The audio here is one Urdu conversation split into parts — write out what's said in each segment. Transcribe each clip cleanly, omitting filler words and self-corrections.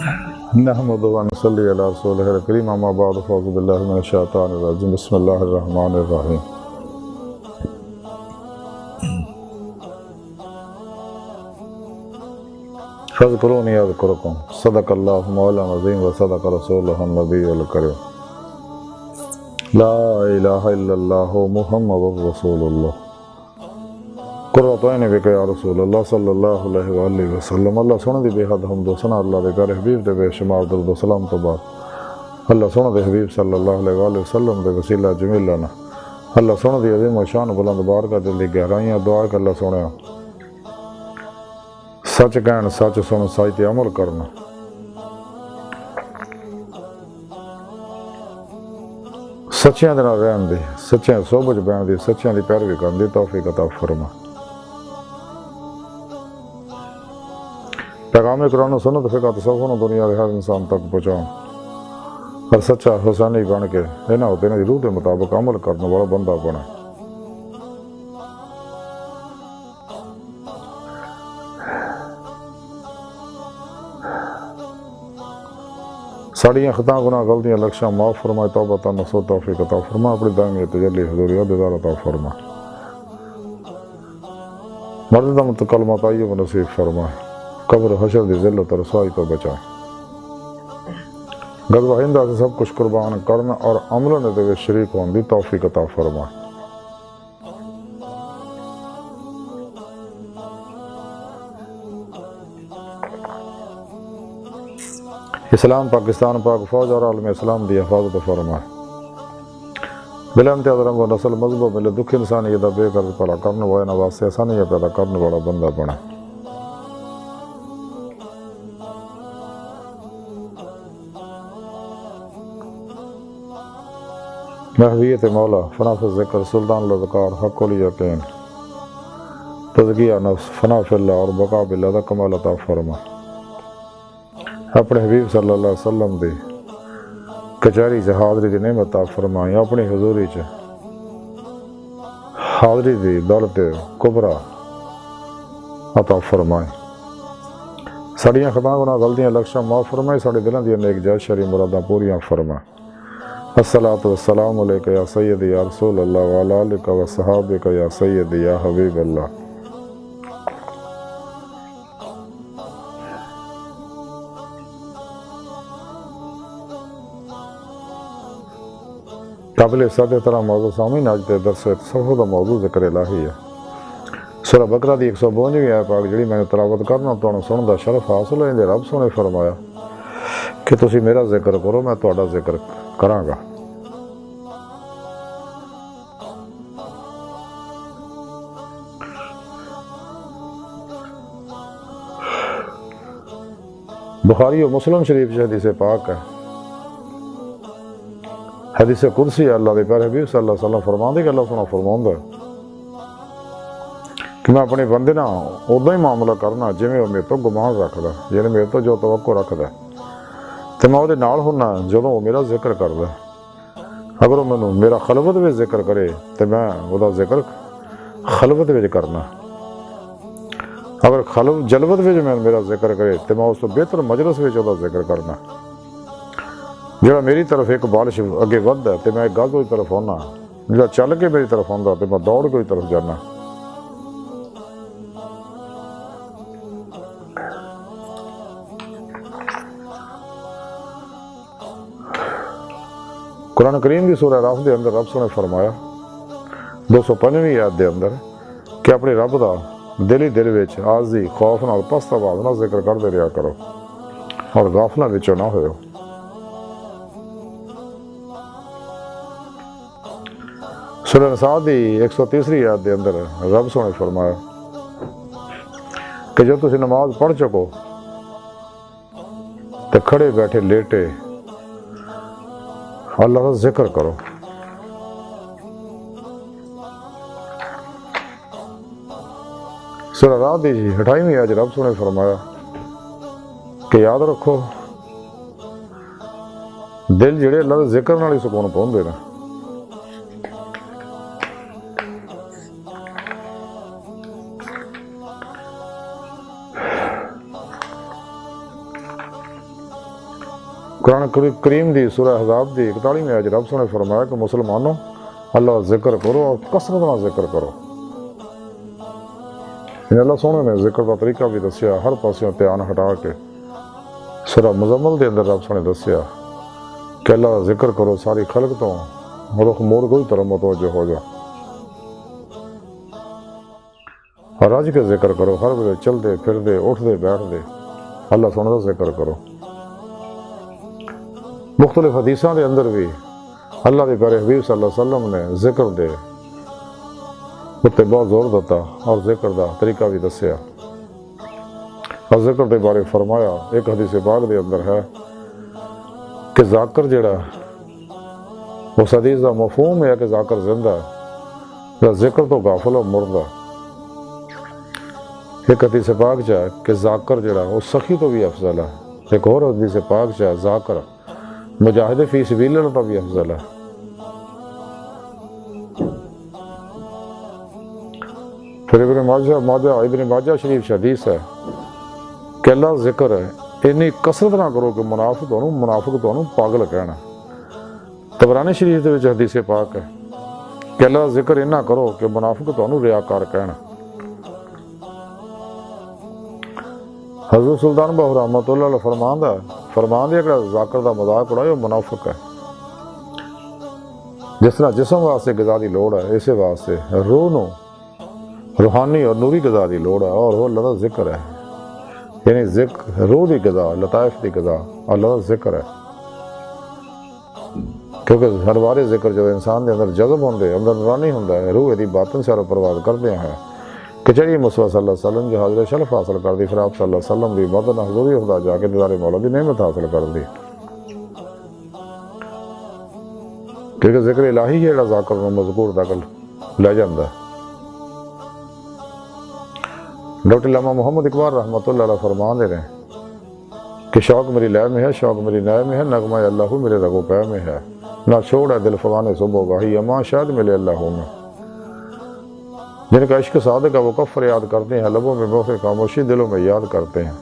نحمد و نصلی علی رسولہ الکریم اما بعد فاعوذ باللہ من الشیطان الرجیم بسم اللہ الرحمن الرحیم فاذکرونی اذکرکم صدق اللہ مولانا العظیم و صدق رسولہ النبی الکریم لا الہ الا اللہ محمد رسول اللہ قرۃ عین بک یا رسول اللہ صلی اللہ علیہ وآلہ وسلم۔ اللہ سونے دی بے حد حمد و ثنا اللہ دے پیارے حبیب دے بے شمار درود و سلام تو بعد اللہ سونے دے حبیب صلی اللہ علیہ وآلہ وسلم دے وسیلہ جمیلہ نا اللہ سونے دی عظیم و شان بلند بارگاہ دل دی گہرائیاں دعا کہ اللہ سونے سچ کہن سچ سن سچ تے عمل کرنا سچیاں دے نال رہن دی سچیاں صحبت وچ بہن دی سچیاں دی پیروی کرن دی توفیق عطا فرما۔ پیغام قرآن و سنت فقہ تصوف دنیا کے ہر انسان تک پہنچاؤں اور سچا حسینی بن کے اینا ہوتے ہیں روح کے مطابق عمل کرنے والا بندہ بنا۔ ساڑیاں خطاں گناہ غلطیاں لکشاں معاف فرمائے توبہ نصوح توفیق عطا فرما اپنی دائمی تجلی حضوری دیدار عطا فرما مردہ متکلمہ طیب نصیب فرمائے قبر حشر دی ذلت رسوائی تو بچائے غزوہ ہندہ سے سب کچھ قربان کرنا اور عملوں نے دے شریک ہون دی توفیق عطا فرمائے۔ اسلام پاکستان پاک فوج اور عالم اسلام دی حفاظت فرمائے۔ بلا امتیاز رنگ و نسل مذہب و ملت دکھ انسانیت بے قرض پڑا کرنے والے نواز سے آسانیاں پیدا کرنے والا بندہ بنا۔ محویت مولا فنا فی الذکر سلطان الاذکار حق الیقین تزکیہ نفس فنا فی اللہ اور بقا باللہ دا کمال عطا فرما۔ اپنے حبیب صلی اللہ علیہ وسلم دی کچہری سے حاضری دی نعمت عطا فرمائی اپنی حضوری سے حاضری دی دولت کبرا عطا فرمائی ساڑیاں خطاں گناہ غلطیاں لکشاں معاف فرمائی ساڑی دلوں دی نیک جائز شرعی مراداں پوریاں فرمائی۔ الصلاۃ والسلام علیک یا سیدی یا رسول اللہ وعلی آلک و صحابک یا سیدی یا حبیب اللہ۔ قابل سادہ طرح موضوع سامعین آج دے درس تصوف دا موضوع ذکر الہی ہے۔ سورہ بقرہ دی 152 آیت پاک جڑی میں نے تلاوت کرنا تانوں سنن دا شرف حاصل ہے۔ رب سونے فرمایا کہ تسی میرا ذکر کرو میں تہاڈا ذکر کراں گا۔ بخاری و مسلم شریف سے حدیث پاک ہے، حدیث قدسی ہے۔ اللہ دے پیارے حبیب صلی اللہ علیہ وسلم فرماندے کہ اللہ سنا فرماوندا ہے کہ میں اپنے بندے نہ ادا ہی معاملہ کرنا جویں وہ میرے تو گمان رکھدا، یعنی میرے تو جو توقع رکھدا تے میں وہ نال ہونا جدوں وہ میرا ذکر کردا۔ اگر وہ مینوں میرا خلوت وچ ذکر کرے تے میں وہ ذکر خلوت وچ کرنا، اگر جلوت وچ میں میرا ذکر کرے تو میں اس تو بہتر مجلس وچ وہ ذکر کرنا۔ جڑا میری طرف ایک بالش اگے وددا تے میں ایک گز کی طرف ہونا، جڑا چل کے میری طرف آندا تے میں دوڑ کے طرف جانا۔ قرآن کریم کی سورہ راف دے اندر رب نے فرمایا 205ویں آیت دے اندر کہ اپنے رب دا دل ہی دل وچ عاجزی خوف نال پست آواز نال ذکر کردے رہیا کرو اور غافلاں وچوں نہ ہوئو۔ سورہ نساء دی 130 آیت دے اندر رب نے فرمایا کہ جب تسی نماز پڑھ چکو تے کھڑے بیٹھے لیٹے اللہ کا ذکر کرو۔ سورہ رات دی 28ویں آیت رب نے فرمایا کہ یاد رکھو دل جڑے اللہ کے ذکر نال ہی سکون پاؤندے نے۔ قرآن کریم دی سورہ احزاب دی 41ویں آیت رب نے فرمایا کہ مسلمانوں اللہ کا ذکر کرو اور کثرت نال ذکر کرو۔ اللہ سونے نے ذکر کا طریقہ بھی دسیا، ہر پاسوں دھیان ہٹا کے سورہ مزمل دے اندر رب نے دسیا کہ اللہ کا ذکر کرو، ساری خلق تو رخ موڑ کوئی طرح متوجہ ہو جا اور رج کے ذکر کرو، ہر ویلے چل دے پھر دے اٹھ دے بیٹھ دے اللہ سونے کا ذکر کرو۔ مختلف حدیثاں دے اندر بھی اللہ کے پیارے حبیب صلی اللہ علیہ وسلم نے ذکر دے اتنے بہت زور دیتا اور ذکر دا طریقہ بھی دسیا اور ذکر دے بارے فرمایا۔ ایک حدیث پاک دے اندر ہے کہ ذاکر جڑا اس حدیث دا مفہوم ہے کہ ذاکر زندہ ہے، ذکر تو غافل و مردہ۔ ایک حدیث پاک ہے کہ ذاکر جڑا وہ سخی تو بھی افضل ہے، ایک اور حدیث پاک ہے ذاکر مجاہد فی سبیل اللہ تو بھی افضل ہے۔ پھر ابن ماجہ شریف حدیث ہے کہ اللہ ذکر ہے اتنی کثرت نہ کرو کہ منافق تمہیں پاگل کہنا۔ طبرانی شریف دے وچ حدیث پاک ہے کہ اللہ ذکر اتنا کرو کہ منافق تمہیں ریاکار کہنا۔ حضرت سلطان باہو رحمۃ اللہ علیہ فرمان دیا کہ ذاکر دا مذاق اڑائے وہ منافق ہے۔ جس طرح جسم واسطے غذا دی لوڑ ہے، اسی واسطے روح نو روحانی اور نوری غذا دی لوڑ ہے، اور وہ اللہ دا ذکر ہے، یعنی ذکر روح دی غذا، لطائف دی غذا اللہ دا ذکر ہے۔ کیونکہ ہر بار ذکر جب انسان دے اندر جذب ہوندے اندر نورانی ہوندا ہے، روح دی باطن سے پرواز کردے ہیں کہ چلیے مصطفیٰ صلی اللہ علیہ وسلم جو حاضر شرف حاصل کر دی، پھر آپ صلی اللہ علیہ وسلم دی مدد حضوری خدا جا کے دیدار مولا دی نعمت حاصل کر دی۔ کیونکہ ذکر الہی ہے جڑا ذاکر نو مذکور تک لے جاندا ہے۔ ڈاکٹر علامہ محمد اقبال رحمۃ اللہ علیہ فرمان دے رہے ہیں کہ شوق میری لے میں ہے، شوق میری نئے میں ہے، نغمہ اللہ میرے رگو پے میں ہے، نہ چھوڑ ہے دل فغان صبح گاہی اما شاید ملے اللہ میں۔ جن کا عشق صادق ہے وہ کفر یاد کرتے ہیں، لبوں میں موقع خاموشی دلوں میں یاد کرتے ہیں۔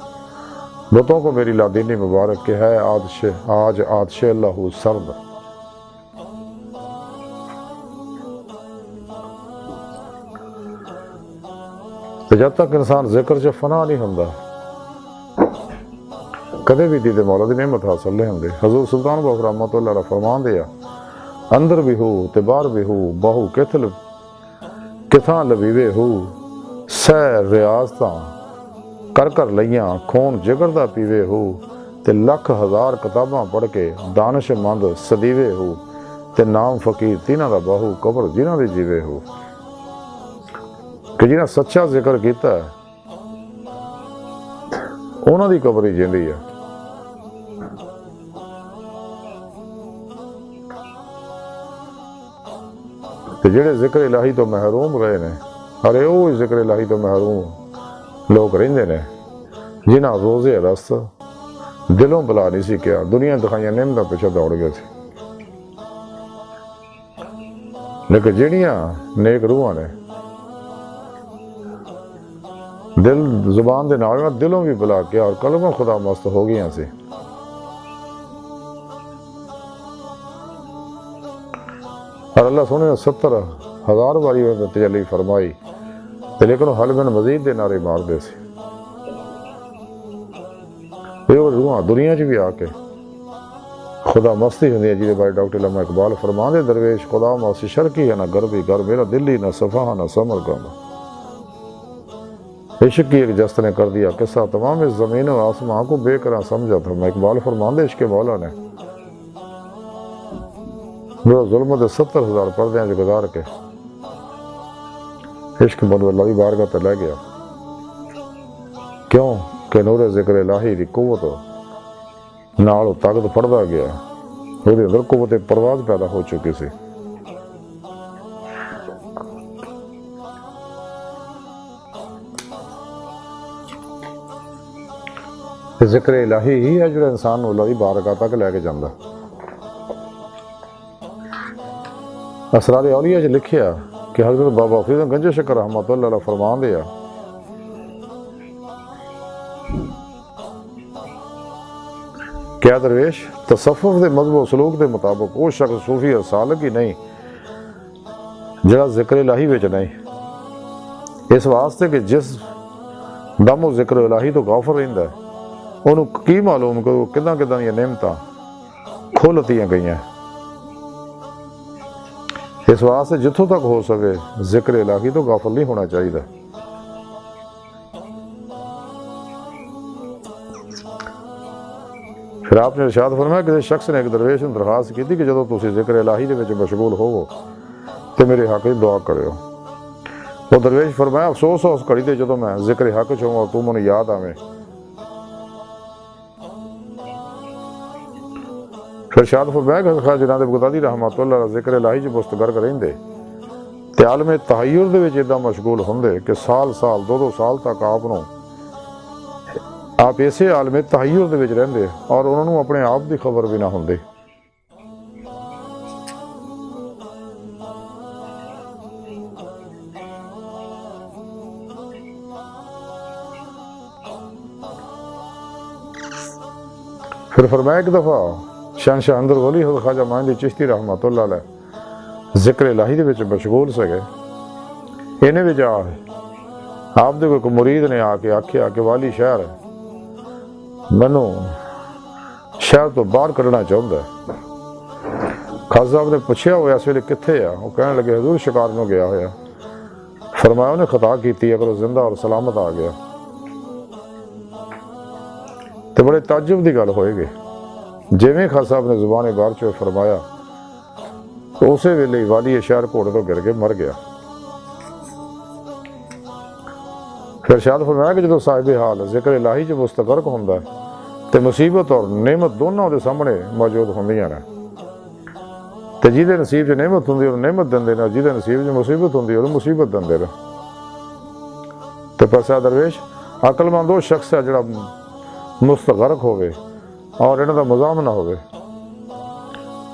بتوں کو میری لادینی مبارک کہ ہے آج آتش اللہ سرد۔ تو جب تک انسان ذکر سے فنا نہیں ہوندا کدے بھی دیدے مولا دی نعمت حاصل نہیں ہوندے۔ حضور سلطان باہو رحمۃ اللہ علیہ فرمان دیا اندر بھی ہو تے باہر بھی ہو، بہو کتھاں لبیوے ہو، سہ ریاضتاں کر لیاں، خون جگر دا پیوے ہو، تے لکھ ہزار کتاباں پڑھ کے دانش مند صدیوے ہو، تے نام فقیر تینہ دا بہو قبر جنہ دی جیوے ہو۔ کہ جنہاں سچا ذکر کیتا ہے انہاں دی قبر ہی جیندی ہے۔ تے جڑے ذکر الہی تو محروم رہے نے، ارے وہ ذکر الہی تو محروم لوگ رہندے نے جنہاں روزے رس دلوں بلا نہیں سی کیا، دنیا دکھائیاں نعمتاں پیچھے دوڑ گئے تھے۔ لیکن جڑیاں نیک روحاں نے دل زبان دے نال دلوں بھی بلا کیا اور قلبوں خدا مست ہو گئیاں سی۔ اور اللہ سونے نے 70,000 باری تجلی فرمائی لیکن حل بن مزید دے نعرے مار دے سی۔ یہ روحاں دنیا چ بھی آ کے خدا مستی ہوندی ہے، جی بھائی ڈاکٹر علامہ اقبال فرما دے درویش خدا موسی شرکی ہے نہ گربی گر، میرا دلی نہ صفحہ نہ سمر گم۔ عشق کی ایک جست نے کر دیا قصہ تمام اس زمین و آسمان کو بے قرار سمجھا تھا میں۔ اقبال فرماندے عشق مولا نے میرا ظلمت 70,000 پردیاں جو گزار کے عشق بنو اللہ کی بارگاہ تے لے گیا۔ کیوں کہ نور ذکر الہی دی قوت نال طاقت پڑھدا گیا، وہ اندر قوت پرواز پیدا ہو چکی سی۔ ذکر الہی ہی ہے جو انسان اللہ دی بارگاہ تک لے کے جاندا۔ اسرار اولیاء چ لکھیا کہ حضرت بابا فرید گنج شکر رحمۃ اللہ علیہ فرمان دیا کہ کیا درویش تصوف دے مذہب و سلوک دے مطابق وہ شخص صوفی اور سالک ہی نہیں جڑا ذکر الہی وچ نہیں، اس واسطے کہ جس دم و ذکر الہی تو غافل رہندا ہے انہوں کی معلوم کہ وہ کداں کداں دی نعمتاں کھولتیاں گئیاں۔ اس واسطے جتوں تک ہو سکے ذکر الہی تو غافل نہیں ہونا چاہیے۔ پھر آپ نے ارشاد فرمایا کسی شخص نے ایک درویش نے درخواست کی تھی کہ جدوں تسی ذکر الہی دے وچ مشغول ہوو تے میرے حق وچ دعا کریو۔ وہ درویش فرمایا افسوس ہے اس گھڑی تے جدوں میں ذکر حق چ ہوں اور تو مینوں یاد آویں۔ پھر ارشاد فرمایا کہ خواجہ جناب بغدادی رحمۃ اللہ علیہ ذکر الہی چ مستغرق رہندے تے عالم تحیر دے وچ اتنا مشغول ہوندے کہ سال دو دو سال تک آپ اسے عالم تحیر دے وچ رہندے اور انہوں نے اپنے آپ دی خبر بھی نہ ہوندی۔ پھر فرمایا ایک دفعہ شانہ اندر ولی حضرت خواجہ معین چشتی رحمۃ اللہ علیہ ذکر الہی دے وچ مشغول سگے، انہیں وچ آپ دے کوئی مرید نے آ کے آکھیا کہ والی شہر ہے مینوں شہر تو باہر کڈنا چاہتا ہے۔ خاص صاحب نے پوچھا ہوا اس ویلے کتنے آ؟ وہ کہنے لگے حضور شکار میں گیا ہوا۔ فرمایا انہیں خطا کیتی اگر وہ زندہ اور سلامت آ گیا تو بڑے تعجب دی گل ہوئے گی۔ جویں خاص صاحب نے زبان بار چو فرمایا تو اسی ویلے والی شہر گھوڑے تو گر کے مر گیا۔ پھر ارشاد فرمایا کہ جدو صاحب حال ذکر الہی چ مستغرق ہوندا ہے تے مصیبت اور نعمت دونوں دے سامنے موجود ہوندیاں نے، تے جہدے نصیب چ نعمت ہوندی ہے نعمت دندے نے، جہدے نصیب چ مصیبت ہوندی ہے مصیبت دندے نے۔ تے پسا درویش عقل مند وہ شخص ہے جڑا مستغرق ہوئے اور انہاں دا مزاحم نہ ہوئے،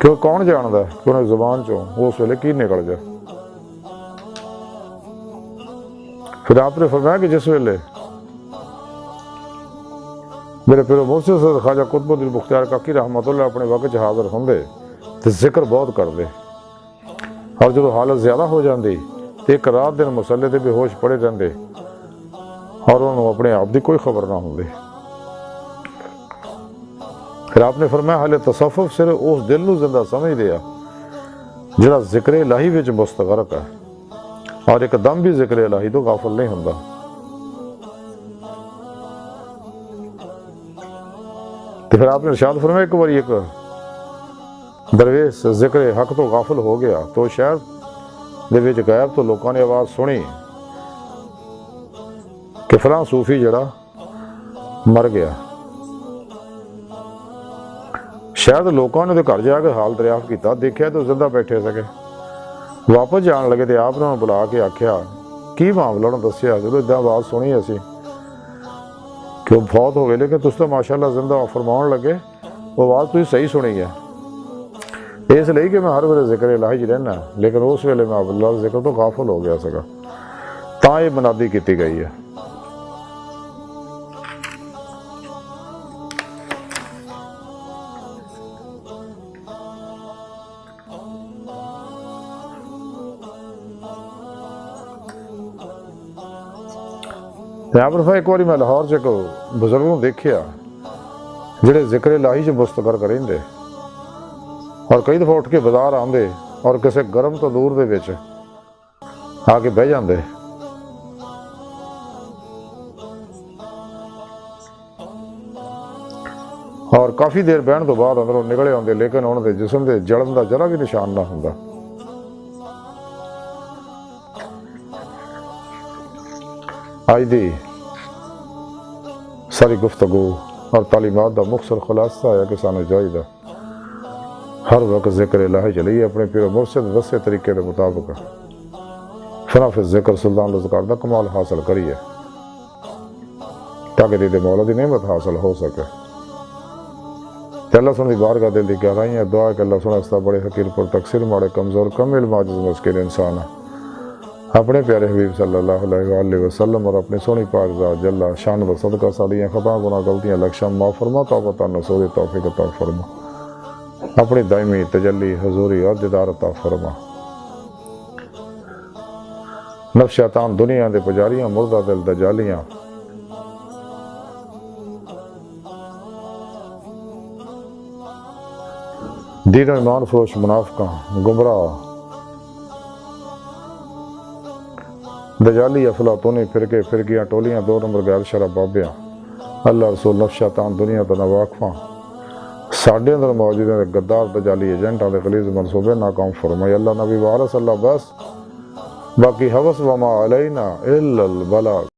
کیوں کون جاندا ہے کہ انہیں زبان چوں اس ویلے کی نکل جائے۔ پھر آپ نے فرمایا کہ جس ویلے میرے پیرو مرشد صدر خواجہ قطب الدین بختیار کاکی رحمۃ اللہ اپنے وقت حاضر ہوندے تو ذکر بہت کردے، اور جدو حالت زیادہ ہو جاندی تو ایک رات دن مسلے تے بے ہوش پڑے رہندے اور انہوں اپنے آپ دی کوئی خبر نہ ہوندی۔ پھر آپ نے فرمایا حال تصوف صرف اس دل نو زندہ سمجھ دیا جڑا ذکر الہی وچ مستغرق ہے اور ایک دم بھی ذکر الہی تو غافل نہیں ہوندا۔ تو پھر آپ نے ارشاد فرمایا ایک بار ایک درویش ذکر حق تو غافل ہو گیا تو شہر دے وچ گیا تو لوکاں نے آواز سنی کہ فلاں صوفی جڑا مر گیا۔ شاید لوکاں نے گھر جا کے حال دریافت کیتا، دیکھا تو زندہ بیٹھے سکے۔ واپس جان لگے تو آپ نے بلا کے آکھیا کی معاملہ انہوں دسیا جب اتنا آواز سنی اسی کہ وہ فوت ہو گئے، لیکن تس تو ماشاء اللہ زندہ فرماؤن لگے وہ آواز تھی صحیح سنی ہے، اس لیے کہ میں ہر ویلے ذکر الہی رہنا، لیکن اس ویلے میں اللہ ذکر تو غافل ہو گیا سکا، تاں یہ منادی کی گئی ہے۔ یہاں پر ایک بار میں لاہور سے بزرگوں دیکھیا جڑے ذکر الہی سے مستغرق رہندے اور کئی دفعہ اٹھ کے بازار آندے اور کسی گرم تندور دے وچ آ کے بہ جاندے، اور کافی دیر بہن تو بعد اندروں نکلے آندے، لیکن انہوں دے جسم دے جلن دا ذرا بھی نشان نہ ہوندا۔ آج دی ساری گفتگو اور تعلیمات دا مختصر خلاصہ ہے کہ سانو چاہیے ہر وقت ذکر الہی چلیے اپنے پیر مرشد دسے طریقے کے مطابق فنا فی ذکر سلطان الذکار دا کمال حاصل کریے تاکہ دید مولا دی نعمت حاصل ہو سکے۔ اللہ سن دی بارگاہ دل دی گہرائیاں دعا کہ اللہ سن استا بڑے حقیر پر تقصیر ماڑے کمزور کم علم عاجز مسکین انسان اپنے پیارے حبیب صلی اللہ علیہ وآلہ وسلم اور اپنی سونی پاک ذات جل شانہ و صدقہ ساڑیاں خطا گناہ غلطیاں لکشم معاف فرما، توبہ نصوح توفیق عطا فرما، اپنی دائمی تجلی حضوری اور دیدار عطا فرما۔ نفس شیطان دنیا دے پجاریاں مردہ دل دجالیاں دین و ایمان فروش منافقاں گمراہ دجالی افلاطونی فرقے فرقیاں ٹولیاں 2 نمبر غیر شرع بابیاں اللہ رسول نفس شیطان دنیا تو نواقفاں ساڈے اندر موجود ہیں غدار دجالی ایجنٹاں دے غلیظ منصوبے ناکام فرمائی اللہ نبی وارث اللہ بس باقی حوث وما علینا الا البلاغ۔